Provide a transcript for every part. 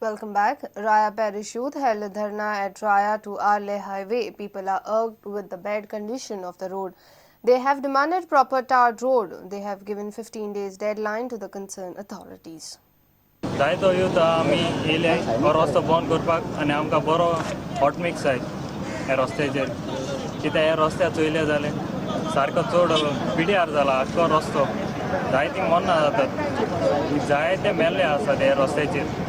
Welcome back. Raya Parish youth held a dharna at Raya to Arle highway. People are irked with the bad condition of the road. They have demanded proper tarred road. They have given 15 days deadline to the concerned authorities. जायतो youth आमी येयले हो रस्तो बंद करपाक आनी आमकां बरो हॉट मिक्स जाय ह्या रस्त्याचेर कित्याक ह्या रस्त्याक चोयले जालें सारको चड पिड्यार जाला आख्खो रस्तो जायतीं मरणां जातात जायते मेल्ले आसात ह्या रस्त्याचेर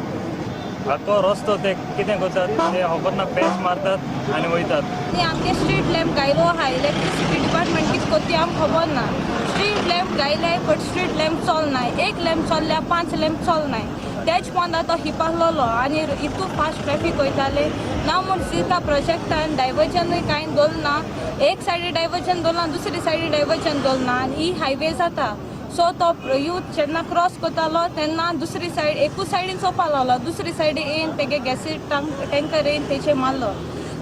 आख्खो रस्तो ते कितें करतात ते खबर ना पॅच मारतात आनी वयतात आमगे स्ट्रीट लॅम्प गायलो आहा इलेक्ट्रिसिटी डिपार्टमेंट कितें कोत्ती आमकां खबर ना स्ट्रीट लॅम्प गायले बट स्ट्रीट लॅम्प चलनाय एक लॅम्प चल्ल्या 5 लॅम्प चलनाय तेच पोंदा तो हिपासलोलो आनी इतू फास्ट ट्रॅफिक वयताले ना म्हूण सिका प्रोजेक्टान डायवर्जनूय कांय दवरना एक सायडी डायवर्जन दवरना दुसरी सायडी डायवर्जन दवरना आनी ही हायवे जाता सो तो यूथ जेन्ना क्रॉस करतालो तेन्ना दुसरी सायड एकूच सायडीन चोवपा लागलो दुसरी सायडीन येवन तेगे गॅसी टँकर येवन तेचेर मारलो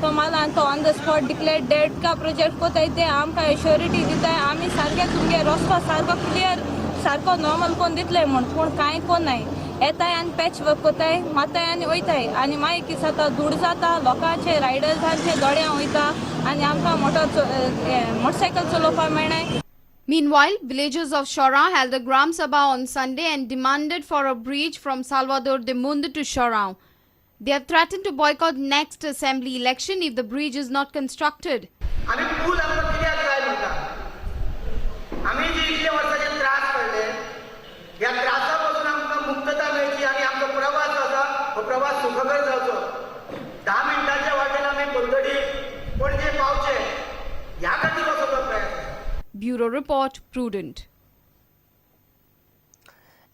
तो मारलो आनी तो on the spot declared dead का प्रोजेक्ट कोताय ते आमकां एश्योरिटी दिताय आमी सारके तुमगे रस्तो सारको क्लियर सारको नॉर्मल कोन्न दितले म्हूण पूण कांय कोन्नाय येताय आनी पॅच वर्क कोताय माताय आनी वयताय आनी मागीर कितें जाता धूळ जाता लोकांचे रायडर्सांचे दोळ्यां वयता आनी आमकां मोटरसायकल चलोवपाक मेळनाय. Meanwhile, villagers of Shora held a Gram Sabha on Sunday and demanded for a bridge from Salvador de Mundo to Shorao. They have threatened to boycott next assembly election if the bridge is not constructed. आम्ही पूल आमकां कित्याक जाय म्हणटा आमी जे इतले वर्साचे त्रास पडले ह्या त्रासा पासून आमकां मुक्तता मेळची आनी आमचो प्रवास आसा हो प्रवास सुखकर जावचो 10 मिनटांच्या वाटेन आमी कोणतरी पणजे पावचे ह्या खातीर हो सगळो प्रयत्न. Bureau Report, Prudent.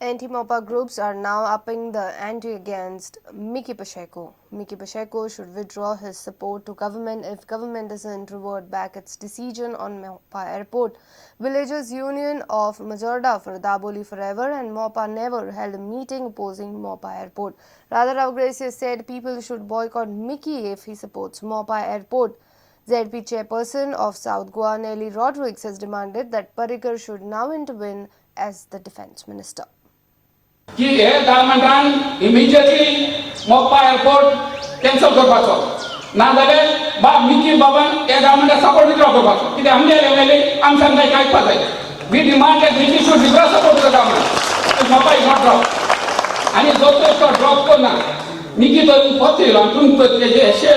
Anti-Mopa groups are now upping the ante against Mickky Pacheco. Mickky Pacheco should withdraw his support to government if government doesn't revert back its decision on Mopa Airport. Villagers Union of Majorda for Daboli Forever and Mopa Never held a meeting opposing Mopa Airport. Rather, Gracious said people should boycott Mickky if he supports Mopa Airport. ZP chairperson of South Goa, Nelly Rodriguez, has demanded that Parrikar should now intervene as the defence minister. की हे गव्हर्नमेंटान immediately मोपा airport cancel करपाचो नाजाल्यार Mickey बाबान हे गव्हर्नमेंटाक support withdraw करपाचो कित्याक आमगे एमएलए आमी सांगताय आयकपा जाय we demand that Miki should withdraw support to the government Mopa is not drop आनी जो तो ड्रॉप करना मिकी तो फक्त येयलो आनी तुमकां तेजे अशे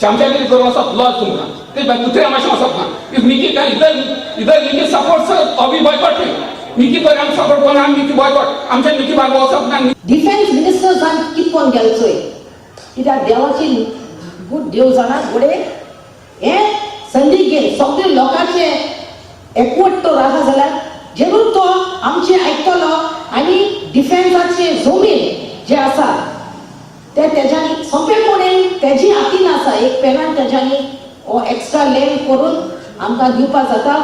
चामचागिरी करून वचप लॉज तुमकां ते दुसऱ्या मातशें वचप ना इफ मिकी काय इधर Mickey supports of boycott Mickey तर आमी सपोर्ट करना आमी मिकी बॉयकॉट आमच्या मिकी बाबा वचप ना. डिफेन्स मिनिस्टर जावन कितकोन गेलचोय कित्याक देवाची खूब देव जाणा घोडे हे संदी घेवन सगळे लोकांचे एकवट तो राहा जाल्यार जरूर तो आमचे आयकतलो आनी डिफेन्साचे जमीन जे आसा ते तेज्यांनी सोंपेपणेन तेजी हातीन आसा एक पेनान तेज्यांनी हो एक्स्ट्रा लेन करून आमकां दिवपाक जाता.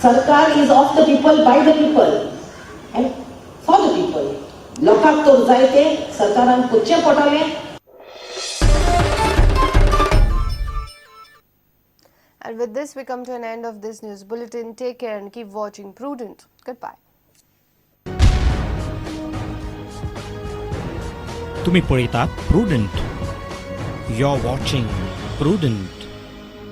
सरकार is of the people by the people end for the people लोकांक तर जाय ते सरकारान करचें पडटलें. And with this, we come to an end of this news bulletin. Take care and keep watching Prudent. Goodbye. तुम्ही पळयतात प्रुडंट. You're watching Prudent.